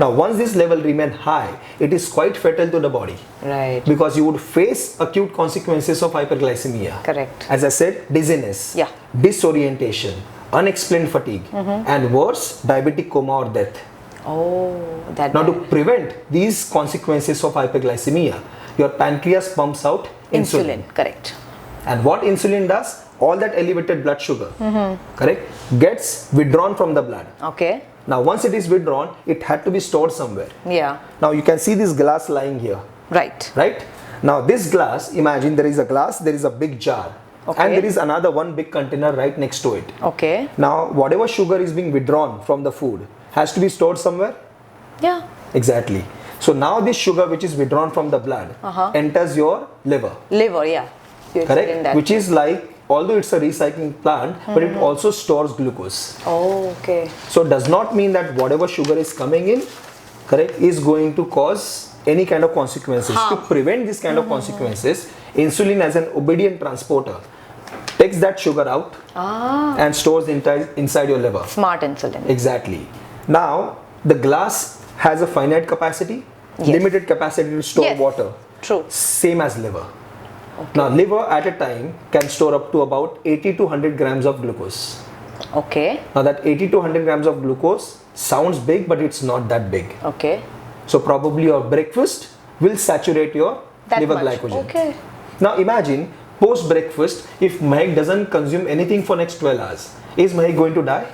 Now once this level remain high, it is quite fatal to the body. Right. Because you would face acute consequences of hyperglycemia. Correct. As I said, dizziness, disorientation, unexplained fatigue, and worse, diabetic coma or death. Oh, that. Now to prevent these consequences of hyperglycemia, your pancreas pumps out insulin. Correct. And what insulin does? All that elevated blood sugar, correct, gets withdrawn from the blood. Okay. Now once it is withdrawn, it had to be stored somewhere. Yeah. Now you can see this glass lying here. Right. Right. Now this glass, imagine there is a glass, there is a big jar. And there is another one big container right next to it. Okay. Now whatever sugar is being withdrawn from the food has to be stored somewhere. Yeah. Exactly. So now this sugar which is withdrawn from the blood enters your liver. Liver, yeah. Correct? Which is like, although it's a recycling plant, but it also stores glucose. Oh, okay. So does not mean that whatever sugar is coming in, correct, is going to cause any kind of consequences. To prevent this kind of consequences, insulin as an obedient transporter takes that sugar out and stores inside your liver. Smart insulin. Exactly. Now the glass has a finite capacity, limited capacity to store water. True. Same as liver. Now liver at a time can store up to about 80 to 100 grams of glucose. Okay. Now that 80 to 100 grams of glucose sounds big, but it's not that big. Okay. So probably your breakfast will saturate your liver glycogen. Okay. Now imagine post breakfast, if Mehak doesn't consume anything for next 12 hours, is Mehak going to die?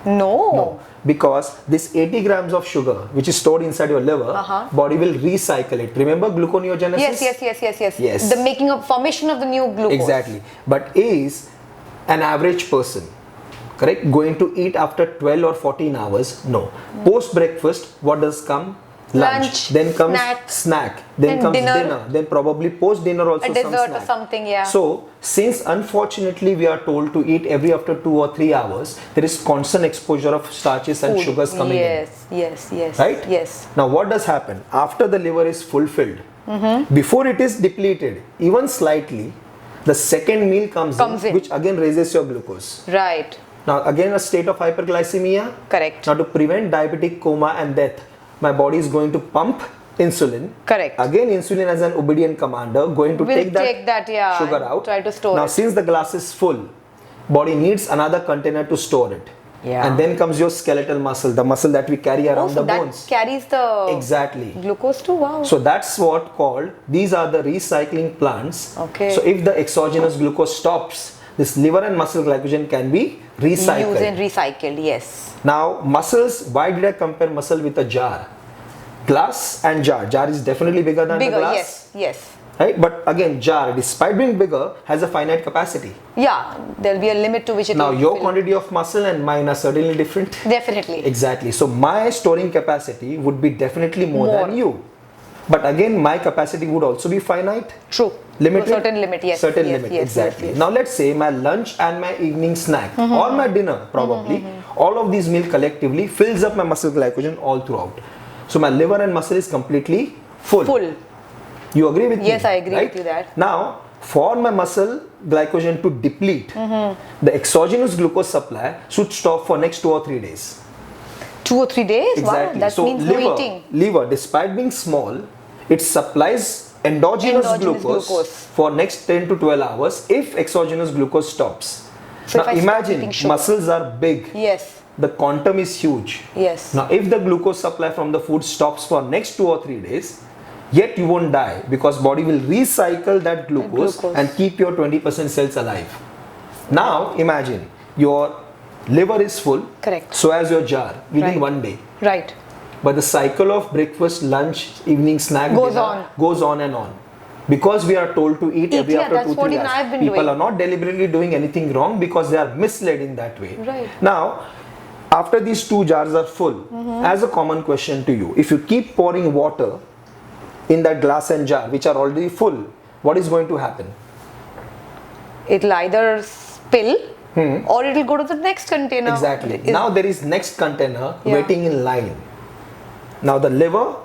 No. Because this 80 grams of sugar which is stored inside your liver, body will recycle it. Remember gluconeogenesis? Yes. The formation of the new glucose. Exactly. But is an average person, correct, going to eat after 12 or 14 hours? No. Post breakfast, what does come? Lunch. Then comes snack. Then comes dinner. Then probably post dinner also a dessert some snack. Or something, yeah. So since unfortunately we are told to eat every after 2 or 3 hours, there is constant exposure of starches and sugars coming in. Yes. Right? Yes. Now what does happen? After the liver is fulfilled, before it is depleted, even slightly, the second meal comes in, which again raises your glucose. Right. Now again a state of hyperglycemia. Correct. Now to prevent diabetic coma and death, my body is going to pump insulin. Correct. Again insulin as an obedient commander going to take that sugar out. Try to store now it. Since the glass is full, body needs another container to store it. Yeah. And then comes your skeletal muscle, the muscle that we carry around the bones. That carries the exactly glucose too. Wow. So that's what called, these are the recycling plants. Okay. So if the exogenous glucose stops, this liver and muscle glycogen can be recycled. Used and recycled, yes. Now muscles, why did I compare muscle with a jar? Glass and jar. Jar is definitely bigger than the glass. Yes. Right? But again, jar, despite being bigger, has a finite capacity. Yeah, there'll be a limit to which it now will your fill. quantity of muscle and mine are certainly different. Definitely. Exactly. So my storing capacity would be definitely more than you. But again, my capacity would also be finite. True. Limited. To a certain limit, yes. Certain yes, limit, yes, exactly. Yes. Now let's say my lunch and my evening snack or my dinner probably, all of these meals collectively fills up my muscle glycogen all throughout. So my liver and muscle is completely full. Full. You agree with me? Yes, I agree right? with you that. Now, for my muscle glycogen to deplete, the exogenous glucose supply should stop for next 2 or 3 days. 2 or 3 days? Exactly. Wow, that so means no eating. liver, despite being small, it supplies endogenous glucose for next 10 to 12 hours if exogenous glucose stops. So now imagine muscles are big. Yes. The quantum is huge. Yes. Now if the glucose supply from the food stops for next 2 or 3 days, yet you won't die because body will recycle that glucose and keep your 20% cells alive. Now imagine your liver is full. Correct. So as your jar within 1 day. Right. But the cycle of breakfast, lunch, evening snack goes on and on. Because we are told to eat every after 2 3 hours. People are not deliberately doing anything wrong because they are misled in that way. Right. Now, after these 2 jars are full, as a common question to you, if you keep pouring water in that glass and jar which are already full, what is going to happen? It'll either spill or it'll go to the next container. Exactly. Now there is next container waiting in line. Now the liver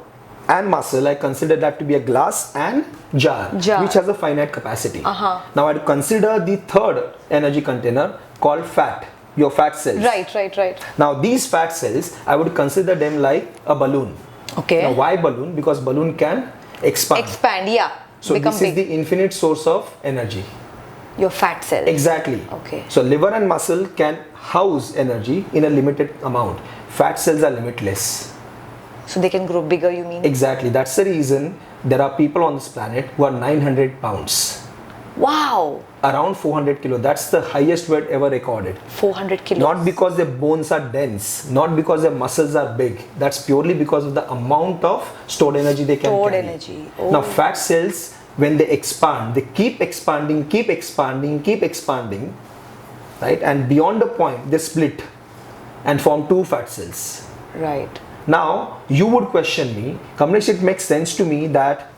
and muscle, I consider that to be a glass and jar. Which has a finite capacity. Now I'd consider the third energy container called fat, your fat cells. Right. Now these fat cells, I would consider them like a balloon. Okay. Now why balloon? Because balloon can expand. So this is the infinite source of energy. Your fat cells. Exactly. Okay. So liver and muscle can house energy in a limited amount. Fat cells are limitless. So they can grow bigger, you mean? Exactly. That's the reason there are people on this planet who are 900 pounds. Wow. Around 400 kilo. That's the highest weight ever recorded. 400 kilos. Not because their bones are dense, not because their muscles are big. That's purely because of the amount of stored energy they can carry. Energy. Now fat cells, when they expand, they keep expanding, right? And beyond the point, they split and form 2 fat cells. Right. Now, you would question me, Kamlesh, it makes sense to me that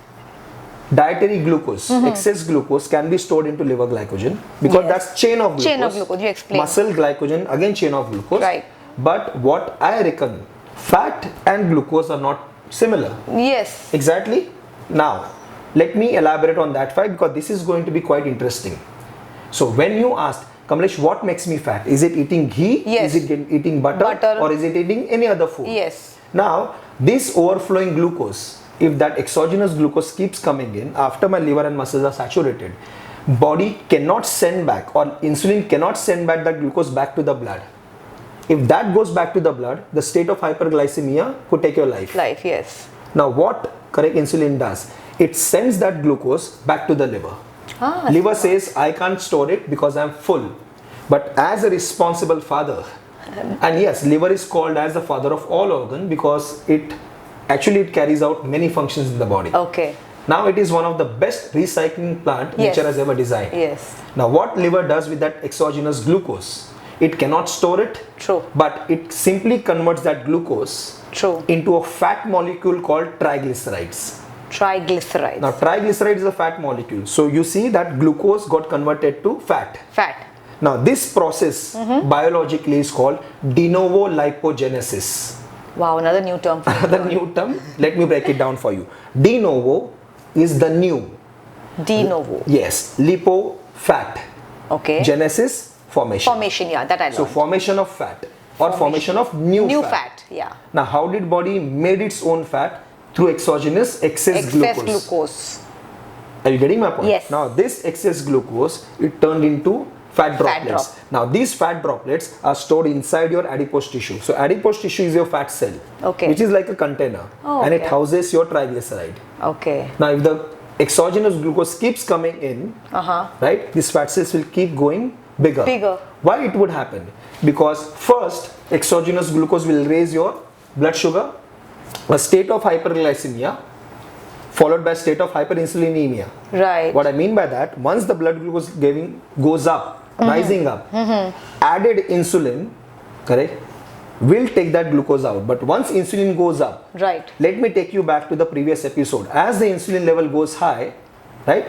dietary glucose, excess glucose can be stored into liver glycogen because that's chain of glucose. Chain of glucose, you explained. Muscle glycogen, again chain of glucose. Right. But what I reckon, fat and glucose are not similar. Yes. Exactly. Now, let me elaborate on that fact because this is going to be quite interesting. So when you asked, Kamlesh, what makes me fat? Is it eating ghee? Yes. Is it eating butter? Or is it eating any other food? Yes. Now, this overflowing glucose, if that exogenous glucose keeps coming in after my liver and muscles are saturated, body cannot send back or insulin cannot send back that glucose back to the blood. If that goes back to the blood, the state of hyperglycemia could take your life. Yes. Now, what correct insulin does? It sends that glucose back to the liver. Liver says, I can't store it because I'm full. But as a responsible father, and yes, liver is called as the father of all organ because it carries out many functions in the body. Okay. Now it is one of the best recycling plant nature has ever designed. Yes. Now what liver does with that exogenous glucose? It cannot store it. True. But it simply converts that glucose into a fat molecule called triglycerides. Now triglyceride is a fat molecule. So you see that glucose got converted to fat. Now this process biologically is called de novo lipogenesis. Wow, another new term. Another new term. Let me break it down for you. De novo is the new. De novo. Yes. Lipo, fat. Okay. Genesis, formation. That I learned. So formation of fat or formation of new fat. Now how did body made its own fat? Through exogenous excess glucose. Are you getting my point? Yes. Now this excess glucose, it turned into fat droplets. Now these fat droplets are stored inside your adipose tissue. So adipose tissue is your fat cell, which is like a container, and it houses your triglyceride. Now if the exogenous glucose keeps coming in, right, these fat cells will keep going bigger. Why it would happen? Because first exogenous glucose will raise your blood sugar, a state of hyperglycemia, followed by a state of hyperinsulinemia. Right. What I mean by that, once the blood glucose goes up, rising up, added insulin, correct, will take that glucose out. But once insulin goes up, right, let me take you back to the previous episode. As the insulin level goes high, right,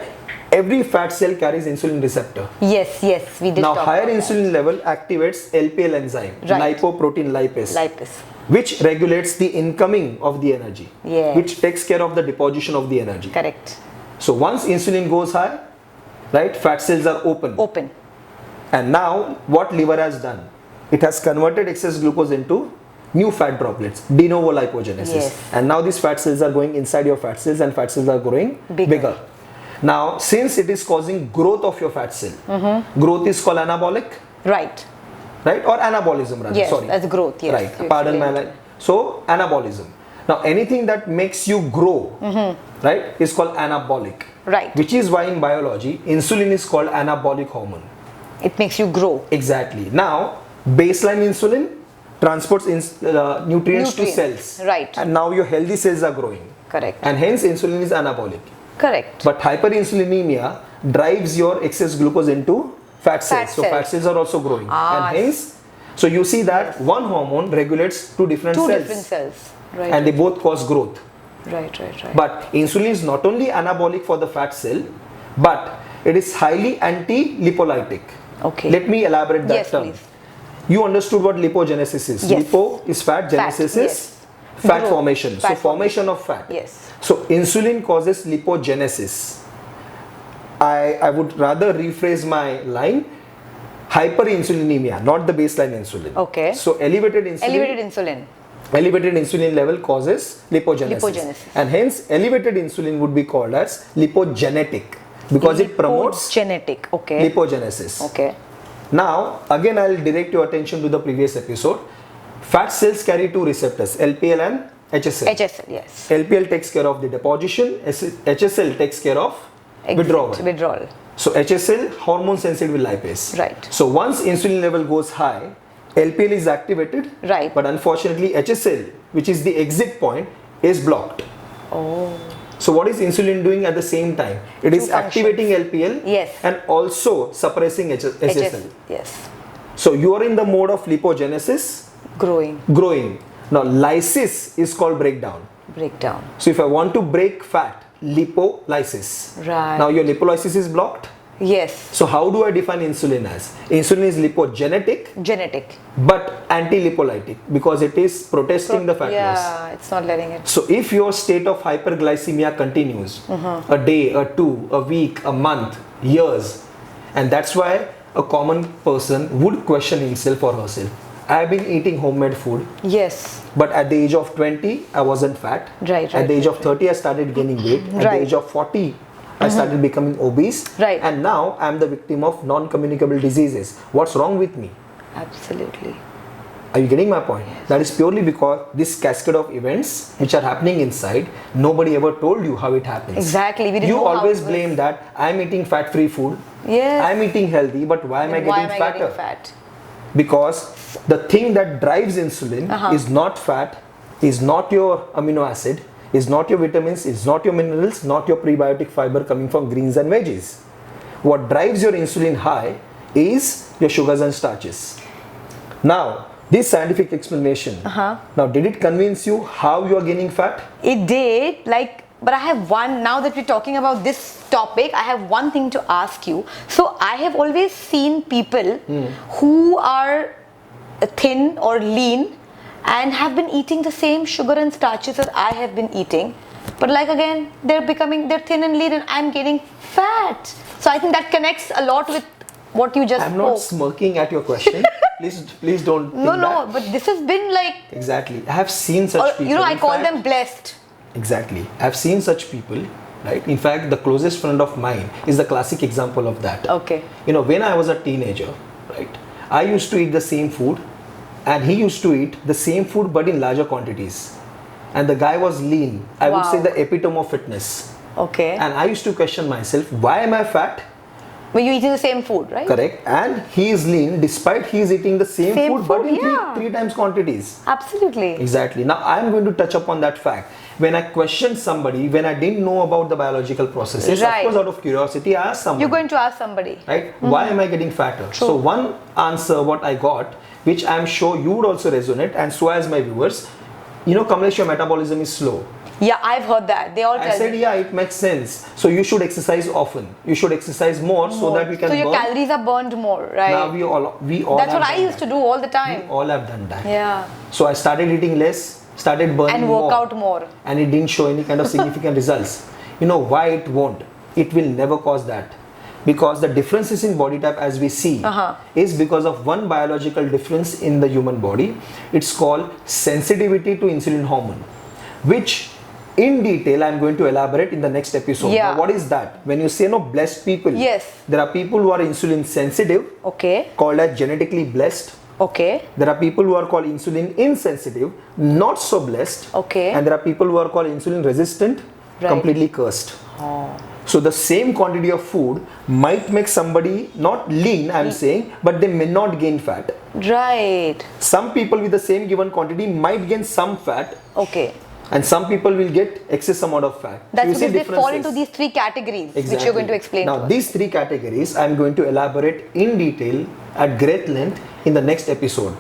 every fat cell carries insulin receptor. Yes, we did. Now talk higher about insulin level activates LPL enzyme, lipoprotein lipase, which regulates the incoming of the energy, which takes care of the deposition of the energy. Correct. So once insulin goes high, right, fat cells are open. And now what liver has done? It has converted excess glucose into new fat droplets, de novo lipogenesis. And now these fat cells are going inside your fat cells, and fat cells are growing bigger. Now since it is causing growth of your fat cell, growth is called anabolic. Right, or anabolism rather. Yes, as growth. Yes. Right. Pardon my line. So anabolism. Now anything that makes you grow, right, is called anabolic. Right. Which is why in biology, insulin is called anabolic hormone. It makes you grow. Exactly. Now baseline insulin transports nutrients to cells. Right. And now your healthy cells are growing. Correct. And hence insulin is anabolic. Correct. But hyperinsulinemia drives your excess glucose into fat cells. So fat cells are also growing. And hence, so you see that one hormone regulates two different cells. Right. And they both cause growth. Right. But insulin is not only anabolic for the fat cell, but it is highly anti-lipolytic. Let me elaborate that term. Please. You understood what lipogenesis is. Lipo is fat, genesis is fat formation. So formation of fat. So insulin causes lipogenesis. I would rather rephrase my line. Hyperinsulinemia, not the baseline insulin. So elevated insulin level causes lipogenesis. And hence elevated insulin would be called as lipogenetic because it promotes lipogenesis. Now again I'll direct your attention to the previous episode. Fat cells carry two receptors, LPL and HSL. LPL takes care of the deposition, HSL takes care of withdrawal. So HSL, hormone sensitive lipase. So once insulin level goes high, LPL is activated, but unfortunately HSL, which is the exit point, is blocked. So what is insulin doing at the same time? It is activating LPL and also suppressing HSL. So you are in the mode of lipogenesis, growing. Now lysis is called breakdown. So if I want to break fat, lipolysis. Now your lipolysis is blocked. So how do I define insulin as? Insulin is lipogenetic, but anti-lipolytic because it is protesting the fat loss. It's not letting it. So if your state of hyperglycemia continues a day, a two, a week, a month, years, and that's why a common person would question himself or herself. I've been eating homemade food. But at the age of 20, I wasn't fat. At the age of 30, I started gaining weight. At the age of 40, I started becoming obese. And now I'm the victim of non-communicable diseases. What's wrong with me? Absolutely. Are you getting my point? That is purely because this cascade of events which are happening inside, nobody ever told you how it happens. Exactly. We didn't you know always blame that I'm eating fat-free food. I'm eating healthy, but why am I getting fatter? Because the thing that drives insulin is not fat, is not your amino acid, is not your vitamins, is not your minerals, not your prebiotic fiber coming from greens and veggies. What drives your insulin high is your sugars and starches. Now, this scientific explanation, now did it convince you how you are gaining fat? It did, but I have one, now that we're talking about this topic, I have one thing to ask you. So I have always seen people who are thin or lean and have been eating the same sugar and starches that I have been eating, but again they're thin and lean and I'm getting fat. So I think that connects a lot with what you just spoke. I'm not smirking at your question. please don't think No, but this has been exactly. I have seen such people. I call them blessed. Exactly. I've seen such people right? In fact, the closest friend of mine is the classic example of that. Okay. You know, when I was a teenager, right, I used to eat the same food and he used to eat the same food but in larger quantities. And the guy was lean. I would say the epitome of fitness. Okay. And I used to question myself, why am I fat? But you eating the same food, right? Correct. And he is lean despite he is eating the same food but in three times quantities. Absolutely. Exactly. Now I am going to touch upon that fact. When I questioned somebody, when I didn't know about the biological processes, of course out of curiosity I asked somebody. You're going to ask somebody. Right? Why am I getting fatter? True. So one answer what I got, which I am sure you would also resonate and so as my viewers, you know, Kamlesh, your metabolism is slow. Yeah, I've heard that. They all tell me. I said, yeah, it makes sense. So you should exercise often. You should exercise more so that we can burn. So your calories are burned more, right? Now we all That's what I used to do all the time. We all have done that. Yeah. So I started eating less, started burning more. And work out more. And it didn't show any kind of significant results. You know why it won't? It will never cause that. Because the differences in body type as we see is because of one biological difference in the human body. It's called sensitivity to insulin hormone, which in detail I'm going to elaborate in the next episode. Yeah. Now, what is that? When you say blessed people, yes, there are people who are insulin sensitive, called as genetically blessed. There are people who are called insulin insensitive, not so blessed. And there are people who are called insulin resistant, completely cursed. So the same quantity of food might make somebody not lean, I'm saying, but they may not gain fat. Right. Some people with the same given quantity might gain some fat. And some people will get excess amount of fat. That's because they fall into these three categories, which you're going to explain to us. Now, these three categories I'm going to elaborate in detail at great length in the next episode.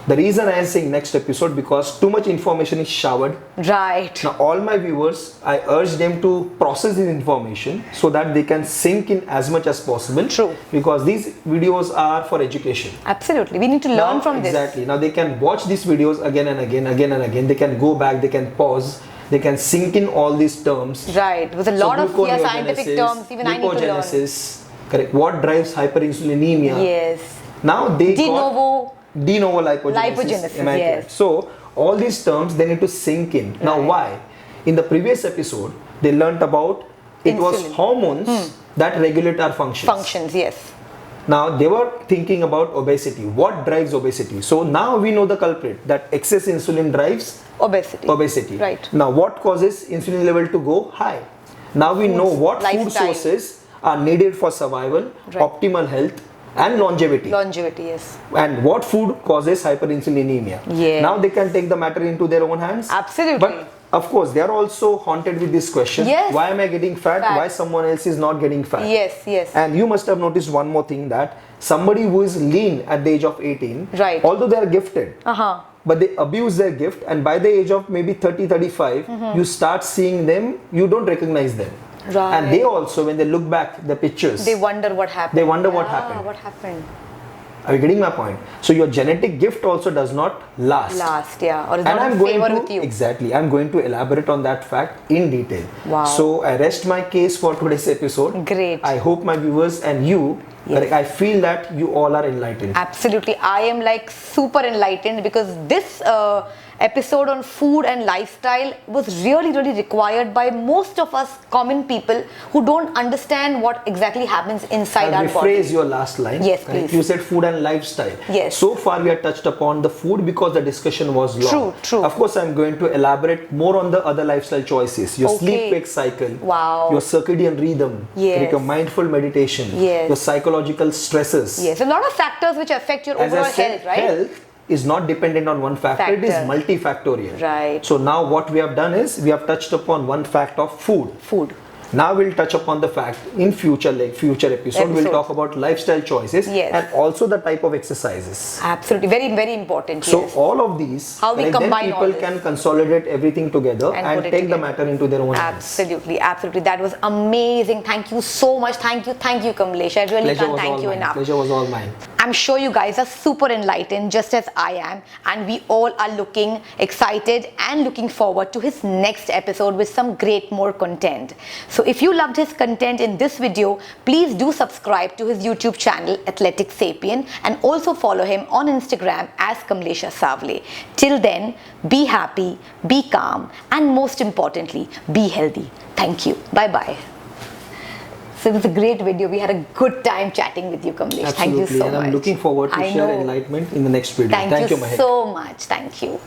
The reason I am saying next episode because too much information is showered. Right. Now all my viewers, I urge them to process this information so that they can sink in as much as possible. True. Because these videos are for education. Absolutely. We need to learn from this. Exactly. Now they can watch these videos again and again, again and again. They can go back, they can pause. They can sink in all these terms. Right. With a lot of scientific terms, even I need to learn. Correct. What drives hyperinsulinemia? Yes. Now they de novo lipogenesis. Yes. So all these terms they need to sink in. Now why? In the previous episode they learnt about it was hormones that regulate our functions. Yes. Now they were thinking about obesity. What drives obesity? So now we know the culprit, that excess insulin drives obesity. Right. Now what causes insulin level to go high? Now we know what food sources are needed for survival, optimal health and longevity. Yes. And what food causes hyperinsulinemia? Yeah. Now they can take the matter into their own hands. Absolutely. But of course, they are also haunted with this question. Yes. Why am I getting fat? Why someone else is not getting fat? Yes. And you must have noticed one more thing, that somebody who is lean at the age of 18, right, although they are gifted, but they abuse their gift, and by the age of maybe 30, 35, you start seeing them, you don't recognize them. Right. And they also, when they look back the pictures, they wonder what happened. What happened. What happened? Are you getting my point? So your genetic gift also does not last. Yeah. Or is not in favor with you. Exactly. I'm going to elaborate on that fact in detail. Wow. So I rest my case for today's episode. Great. I hope my viewers and you, I feel that you all are enlightened. Absolutely. I am like super enlightened because this episode on food and lifestyle was really required by most of us common people who don't understand what exactly happens inside our body. Rephrase your last line. Yes, please. You said food and lifestyle. Yes. So far we have touched upon the food because the discussion was long. True. Of course, I'm going to elaborate more on the other lifestyle choices. Your sleep-wake cycle. Wow. Your circadian rhythm. Yes. Your mindful meditation. Yes. Your psychological stresses. Yes. A lot of factors which affect your overall health, right? Health is not dependent on one factor. It is multifactorial. Right. So now what we have done is we have touched upon one fact of food. Now we'll touch upon the fact in future episode. We'll talk about lifestyle choices and also the type of exercises. Absolutely, very important. So all of these, how we combine then people can consolidate everything together and take the matter into their own hands. Absolutely. That was amazing. Thank you so much. Thank you, Kamlesh. I really can't thank you enough. Pleasure was all mine. I'm sure you guys are super enlightened just as I am, and we all are looking excited and looking forward to his next episode with some great more content. So So if you loved his content in this video, please do subscribe to his YouTube channel Athletic Sapien and also follow him on Instagram as Kamlesha Savle. Till then, be happy, be calm, and most importantly, be healthy. Thank you. Bye-bye. So it was a great video. We had a good time chatting with you, Kamlesh. Absolutely. Thank you so and much. I'm looking forward to share enlightenment in the next video. Thank you Mahek. so much. Thank you.